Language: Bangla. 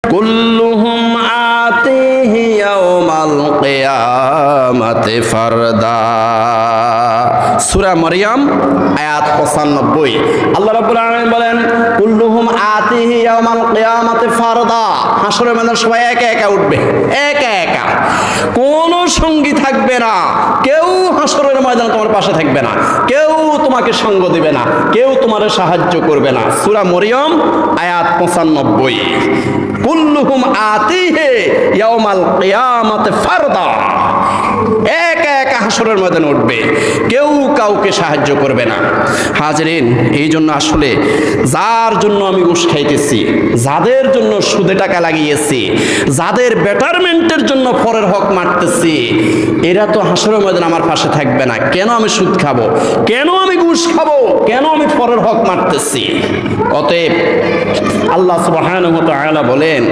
কুল্লুহুম আতিহি ইয়াউমাল কিয়ামাতি ফারদা। সূরা মরিয়ম আয়াত 95। আল্লাহ রাব্বুল আলামিন বলেন, কুল্লুহুম আতিহি ইয়াউমাল কিয়ামাতি ফারদা। হাসরের ময়দানে সবাই একা একা উঠবে, একা একা, কোনো সঙ্গী থাকবে না। কেউ হাসরের ময়দানে তোমার পাশে থাকবে না, কেউ তোমাকে সঙ্গ দিবে না, কেউ তোমার সাহায্য করবে না। সূরা মরিয়ম আয়াত 95। কুল্লুহুম আতিহি ইয়াউমাল কিয়ামাতি ফারদা। একা একা হাসরের ময়দানে উঠবে, কেউ কাউকে সাহায্য করবে না। হাজরিন, এই জন্য আসলে যার জন্য আমি ঘুষ খাইতেছি, যাদের জন্য সুদে টাকা লাগিয়েছি, যাদের বেটারমেন্টের জন্য পরের হক মারতেছি, এরা তো হাসরের ময়দানে আমার পাশে থাকবে না। কেন আমি সুদ খাবো? কেন আমি ঘুষ খাবো? কেন আমি পরের হক মারতেছি? অতএব আল্লাহ সুবহানাহু ওয়া তাআলা বলেন,